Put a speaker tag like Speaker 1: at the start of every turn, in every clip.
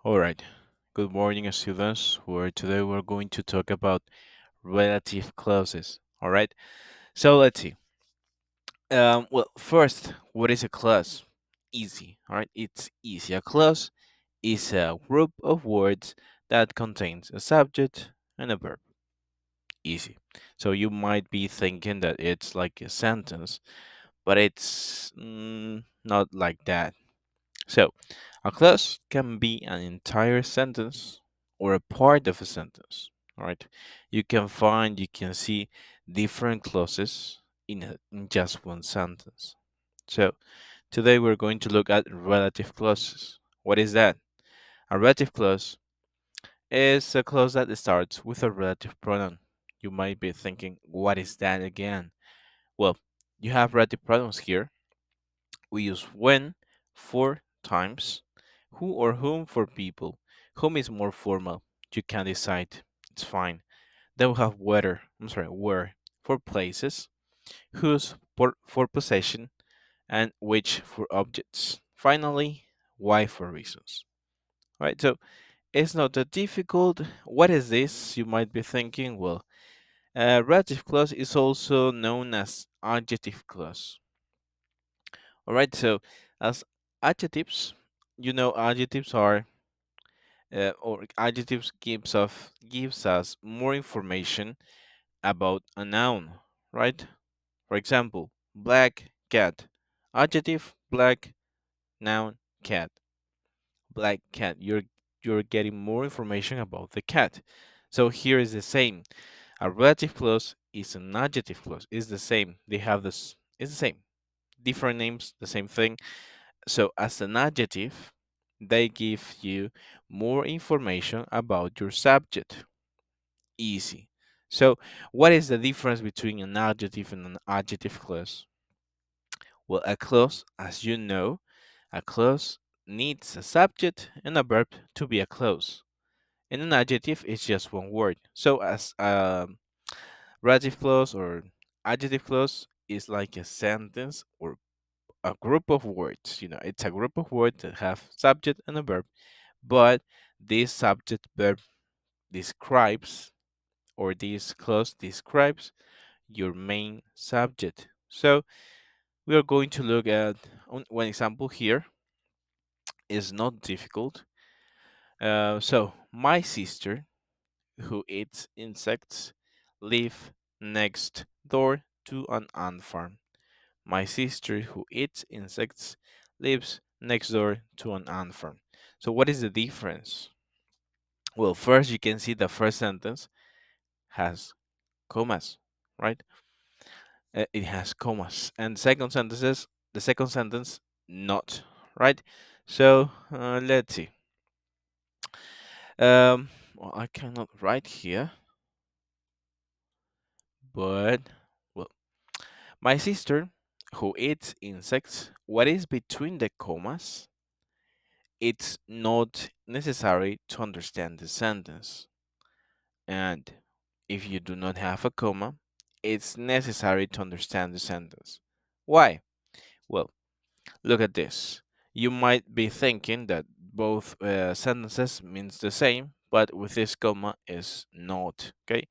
Speaker 1: All right. Good morning, students. Where today we're going to talk about relative clauses. All right. So let's see. Well, first, what is a clause? Easy. All right. It's easy. A clause is a group of words that contains a subject and a verb. Easy. So you might be thinking that it's like a sentence, but it's not like that. So, a clause can be an entire sentence or a part of a sentence. All right. You can see different clauses in just one sentence. So, today we're going to look at relative clauses. What is that? A relative clause is a clause that starts with a relative pronoun. You might be thinking, what is that again? Well, you have relative pronouns here. We use when for times, who or whom for people. Whom is more formal. You can decide. It's fine. Then we have where for places, whose for possession, and which for objects. Finally, why for reasons. All right, so it's not that difficult. What is this? You might be thinking. Well, relative clause is also known as adjective clause. All right, so as adjectives, adjectives are or adjectives gives us more information about a noun, right? For example, black cat. Adjective black, noun cat. Black cat. You're getting more information about the cat. So here is the same. A relative clause is an adjective clause. It's the same. They have this. It's the same. Different names, the same thing. So as an adjective, they give you more information about your subject. Easy. So what is the difference between an adjective and an adjective clause? Well, a clause, as you know, a clause needs a subject and a verb to be a clause. And an adjective is just one word. So as a relative clause or adjective clause is like a sentence or a group of words. It's a group of words that have subject and a verb, but this subject verb describes or this clause describes your main subject. So we are going to look at one example here. Is not difficult. So my sister, who eats insects, live next door to an ant farm. My sister, who eats insects, lives next door to an ant farm. So, what is the difference? Well, first, you can see the first sentence has commas, right? It has commas. And the second sentence, not, right? So, let's see. Well, I cannot write here, but, well, my sister, who eats insects, what is between the commas? It's not necessary to understand the sentence. And if you do not have a comma, it's necessary to understand the sentence. Why? Well, look at this. You might be thinking that both sentences means the same, but with this comma is not. Okay.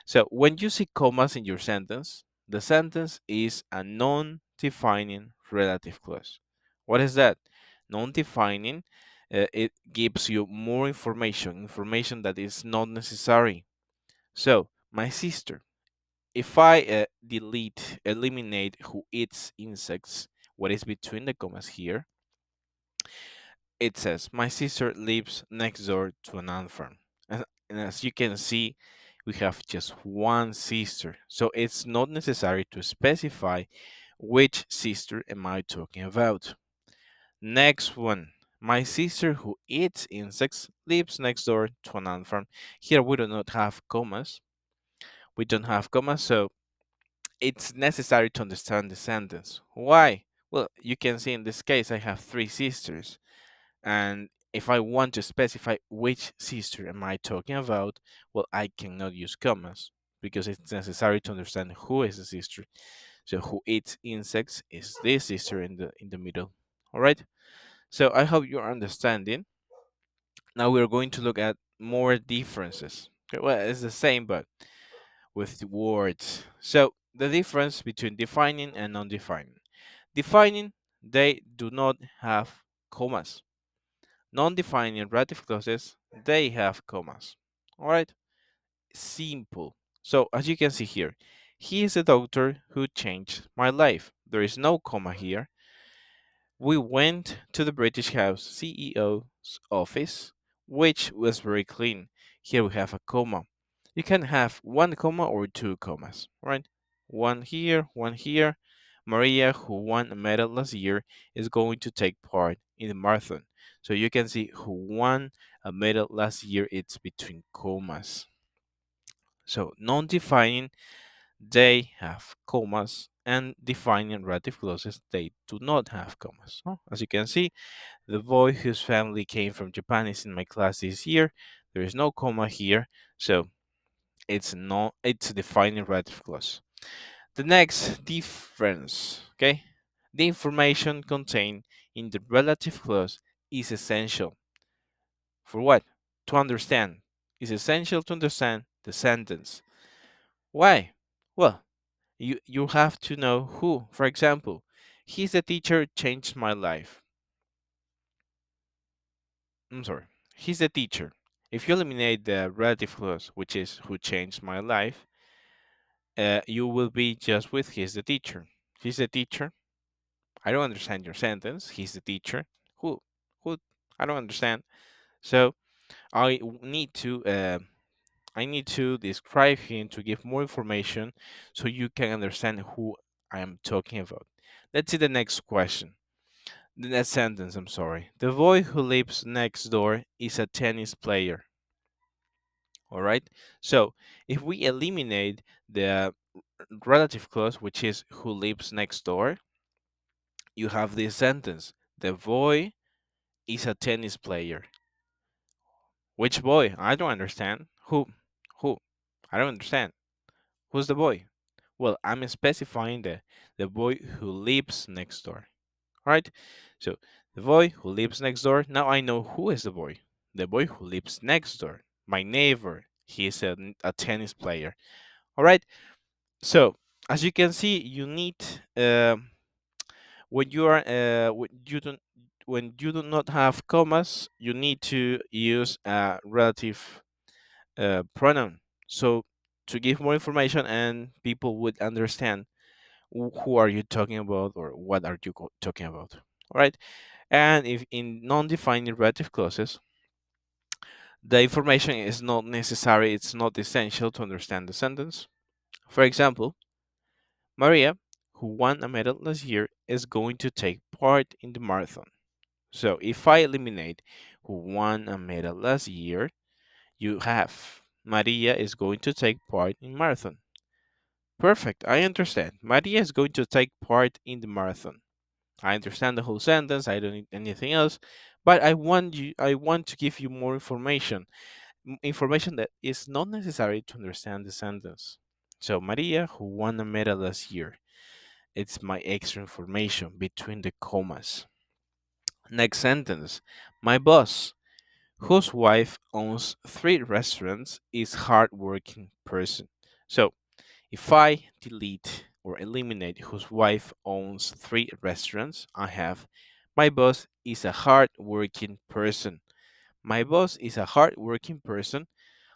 Speaker 1: So when you see commas in your sentence, the sentence is a non-defining relative clause. What is that? Non-defining. It gives you more information that is not necessary. So my sister, if I eliminate who eats insects, what is between the commas here? It says, my sister lives next door to an ant farm. And as you can see, we have just one sister. So it's not necessary to specify which sister am I talking about. Next one. My sister who eats insects lives next door to an ant farm. Here we do not have commas. We don't have commas, so it's necessary to understand the sentence. Why? Well, you can see in this case I have three sisters. And if I want to specify which sister am I talking about, well, I cannot use commas because it's necessary to understand who is the sister. So who eats insects is this sister in the middle. All right. So I hope you're understanding. Now we're going to look at more differences. Okay, well, it's the same, but with the words. So the difference between defining and non-defining. Defining, they do not have commas. Non-defining relative clauses, they have commas. All right, simple. So as you can see here, he is a doctor who changed my life. There is no comma here. We went to the British House CEO's office, which was very clean. Here we have a comma. You can have one comma or two commas, right? One here, one here. Maria, who won a medal last year, is going to take part in the marathon. So you can see who won a medal last year, it's between commas. So non-defining, they have commas, and defining relative clauses, they do not have commas. Oh, as you can see, the boy whose family came from Japan is in my class this year. There is no comma here, so it's a defining relative clause. The next difference, okay? The information contained in the relative clause is essential. For what? To understand. It's essential to understand the sentence. Why? Well, you have to know who. For example, he's the teacher changed my life. I'm sorry. He's the teacher. If you eliminate the relative clause, which is who changed my life, you will be just with he's the teacher. He's the teacher. I don't understand your sentence. He's the teacher. Who? Who? I don't understand. So need to I need to describe him to give more information so you can understand who I am talking about. Let's see the next question. The next sentence, I'm sorry. The boy who lives next door is a tennis player. All right. So if we eliminate the relative clause, which is who lives next door, you have this sentence. The boy is a tennis player. Which boy? I don't understand. Who? Who? I don't understand. Who's the boy? Well, I'm specifying the boy who lives next door. All right. So the boy who lives next door. Now I know who is the boy. The boy who lives next door. My neighbor. He is a tennis player. All right. So as you can see, you need when you are when you do not have commas, you need to use a relative pronoun. So to give more information and people would understand who are you talking about or what are you talking about. All right. And if in non-defining relative clauses, the information is not necessary, it's not essential to understand the sentence. For example, Maria, who won a medal last year, is going to take part in the marathon. So if I eliminate who won a medal last year, you have Maria is going to take part in marathon. Perfect, I understand. Maria is going to take part in the marathon. I understand the whole sentence, I don't need anything else, but I want to give you more information. Information that is not necessary to understand the sentence. So Maria, who won a medal last year, it's my extra information between the commas. Next sentence. My boss, whose wife owns 3 restaurants, is hardworking person. So if I delete or eliminate whose wife owns 3 restaurants, I have my boss is a hardworking person. My boss is a hardworking person.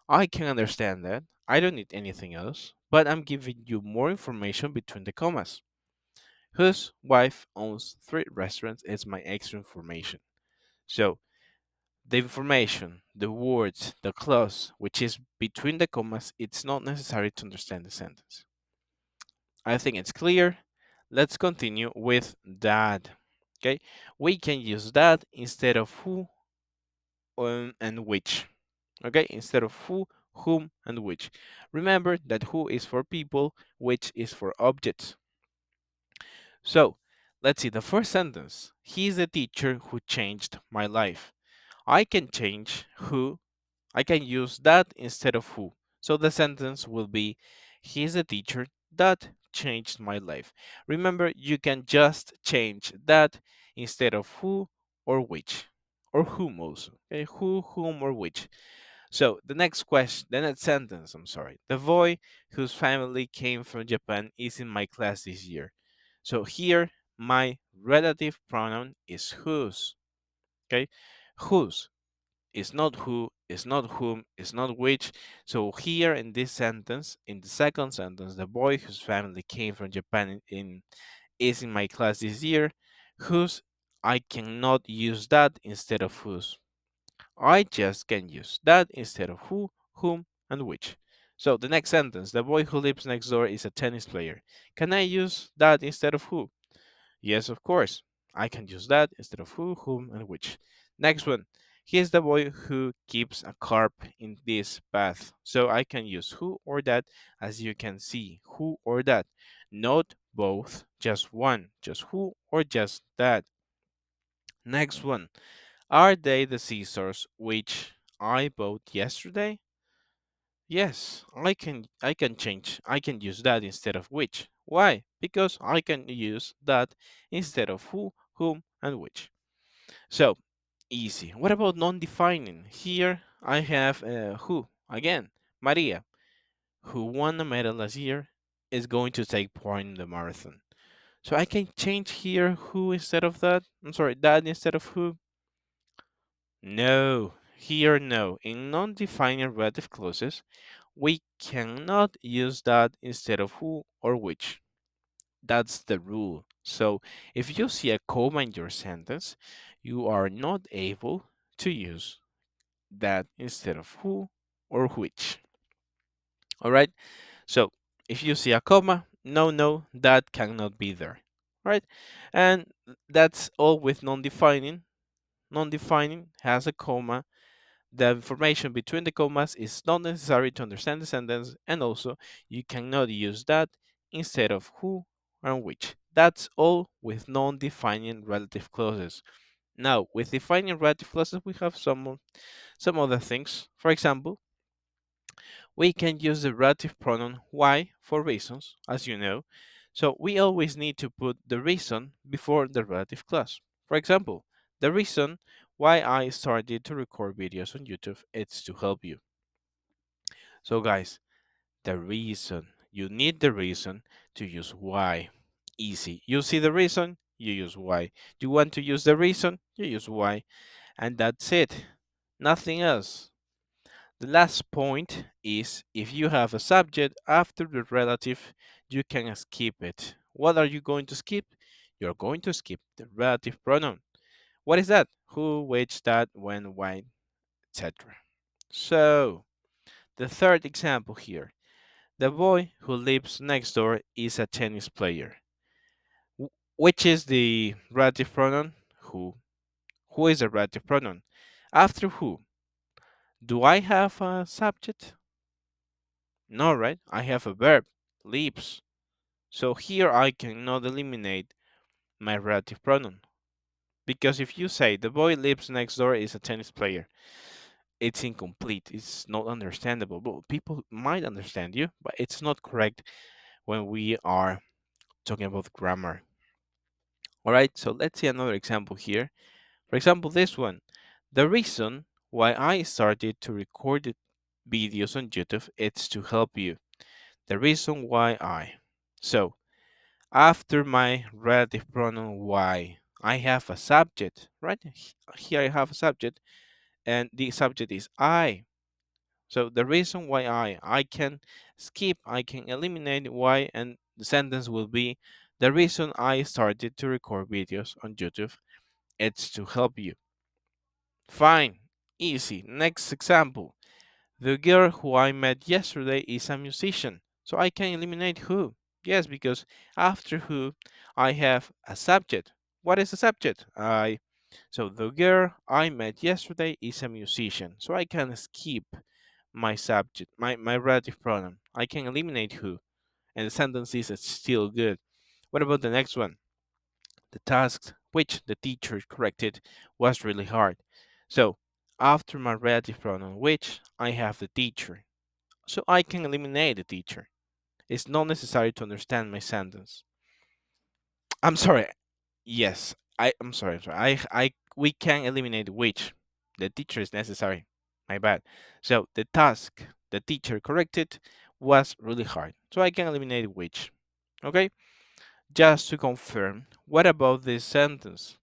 Speaker 1: I can understand that. I don't need anything else, but I'm giving you more information between the commas. Whose wife owns 3 restaurants is my extra information. So the information, the words, the clause, which is between the commas, it's not necessary to understand the sentence. I think it's clear. Let's continue with that. Okay, we can use that instead of who and which. Okay, instead of who, whom, and which. Remember that who is for people, which is for objects. So let's see the first sentence. He is the teacher who changed my life. I can change who, I can use that instead of who. So the sentence will be, he is the teacher that changed my life. Remember, you can just change that instead of who or which. or whom also. Okay, who, whom, or which. So the next question, the next sentence, I'm sorry. The boy whose family came from Japan is in my class this year. So here, my relative pronoun is whose. Okay, whose. It's not who, it's not whom, it's not which. So here in this sentence, in the second sentence, the boy whose family came from Japan is in my class this year. Whose, I cannot use that instead of whose. I just can use that instead of who, whom, and which. So the next sentence, the boy who lives next door is a tennis player. Can I use that instead of who? Yes, of course. I can use that instead of who, whom, and which. Next one. He is the boy who keeps a carp in this bath. So I can use who or that, as you can see. Who or that. Not both, just one. Just who or just that. Next one. Are they the scissors which I bought yesterday? Yes, I can change. I can use that instead of which. Why? Because I can use that instead of who, whom, and which. So, easy. What about non-defining? Here I have who. Again, Maria, who won the medal last year, is going to take part in the marathon. So I can change here who instead of that. I'm sorry, that instead of who. No, here no. In non-defining relative clauses, we cannot use that instead of who or which. That's the rule. So if you see a comma in your sentence, you are not able to use that instead of who or which. All right. So if you see a comma, no, no, that cannot be there. All right. And that's all with non-defining. Non-defining has a comma. The information between the commas is not necessary to understand the sentence, and also you cannot use that instead of who and which. That's all with non-defining relative clauses. Now, with defining relative clauses, we have some other things. For example, we can use the relative pronoun why for reasons, as you know. So we always need to put the reason before the relative clause. For example, the reason why I started to record videos on YouTube is to help you. So guys, the reason, you need the reason to use why. Easy. You see the reason, you use why. You want to use the reason, you use why. And that's it. Nothing else. The last point is if you have a subject after the relative, you can skip it. What are you going to skip? You're going to skip the relative pronoun. What is that? Who, which, that, when, why, etc. So, the third example here. The boy who lives next door is a tennis player. Which is the relative pronoun? Who. Who is the relative pronoun? After who? Do I have a subject? No, right? I have a verb, lives. So here I cannot eliminate my relative pronoun. Because if you say the boy lives next door is a tennis player, it's incomplete. It's not understandable. Well, people might understand you, but it's not correct when we are talking about grammar. All right, so let's see another example here. For example, this one. The reason why I started to record videos on YouTube is to help you. The reason why I. So after my relative pronoun why, I have a subject, right? Here I have a subject, and the subject is I. So the reason why I can skip, I can eliminate why, and the sentence will be the reason I started to record videos on YouTube, it's to help you. Fine, easy. Next example. The girl who I met yesterday is a musician. So I can eliminate who. Yes, because after who, I have a subject. What is the subject? I. So the girl I met yesterday is a musician. So I can skip my subject, my relative pronoun. I can eliminate who. And the sentence is still good. What about the next one? The task which the teacher corrected was really hard. So after my relative pronoun which, I have the teacher. So I can eliminate the teacher. It's not necessary to understand my sentence. I'm sorry. Yes, We can eliminate which. The teacher is necessary. My bad. So the task the teacher corrected was really hard. So I can eliminate which. Okay? Just to confirm, what about this sentence?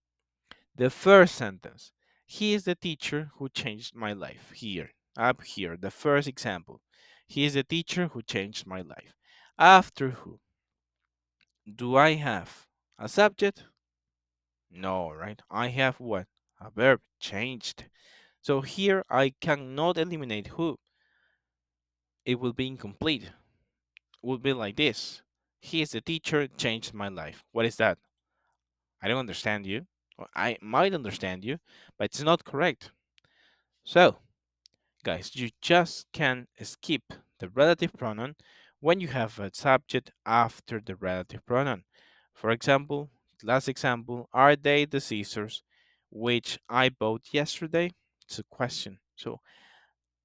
Speaker 1: The first sentence. He is the teacher who changed my life. Here, up here, the first example. He is the teacher who changed my life. After who? Do I have a subject? No, right? I have what? A verb, changed. So here I cannot eliminate who. It will be incomplete. It would be like this. He is the teacher, changed my life. What is that? I don't understand you. Or I might understand you, but it's not correct. So, guys, you just can skip the relative pronoun when you have a subject after the relative pronoun. For example, last example, are they the scissors which I bought yesterday? It's a question. So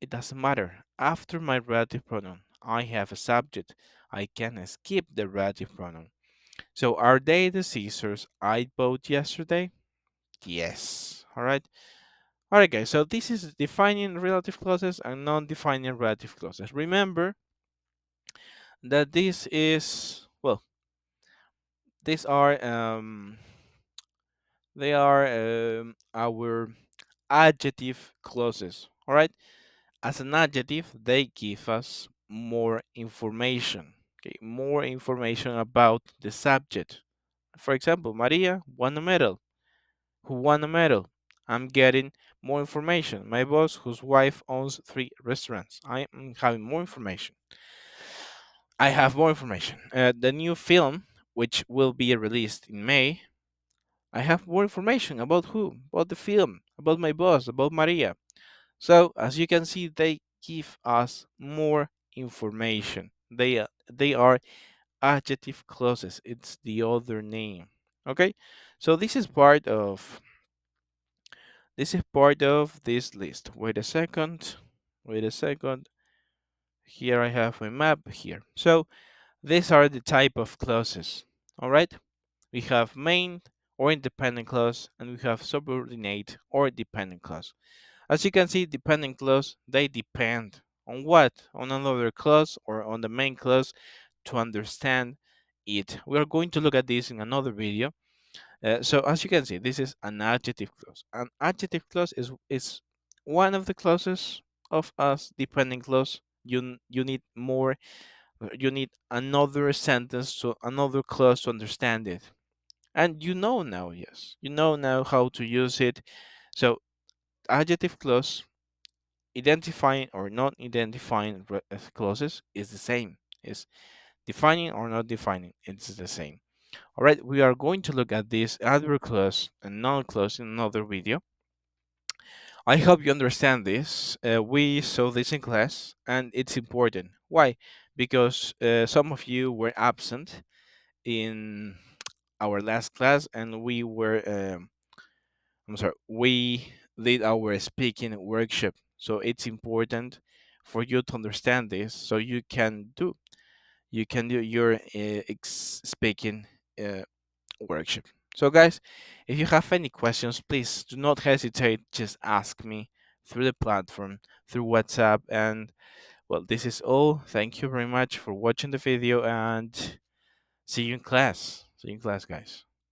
Speaker 1: it doesn't matter. After my relative pronoun, I have a subject. I can skip the relative pronoun. So are they the scissors I bought yesterday? Yes. All right. All right, guys. So this is defining relative clauses and non-defining relative clauses. Remember that this is well, these are they are our adjective clauses. All right. As an adjective, they give us more information. Okay, more information about the subject. For example, Maria won a medal. Who won a medal? I'm getting more information. My boss, whose wife owns 3 restaurants. I am having more information. I have more information. The new film, which will be released in May, I have more information about who, about the film, about my boss, about Maria. So as you can see, they give us more information. They are adjective clauses. It's the other name. Okay, so this is part of this list. Wait a second. Wait a second. Here I have my map here. So these are the type of clauses. All right. We have main or independent clause, and we have subordinate or dependent clause. As you can see, dependent clause, they depend on what? On another clause or on the main clause to understand it. We are going to look at this in another video. So as you can see, this is an adjective clause. An adjective clause is one of the clauses of us dependent clause. You need more. You need another sentence to another clause to understand it. And you know now, yes, you know now how to use it. So adjective clause, identifying or not identifying clauses is the same. Is defining or not defining, it's the same. All right, we are going to look at this adverb clause and noun clause in another video. I hope you understand this. We saw this in class, and it's important. Why? Because some of you were absent in our last class, and we did our speaking workshop. So it's important for you to understand this, so you can do your speaking uh, workshop. So, guys, if you have any questions, please do not hesitate. Just ask me through the platform, through WhatsApp. And, well, this is all. Thank you very much for watching the video and see you in class. See you in class, guys.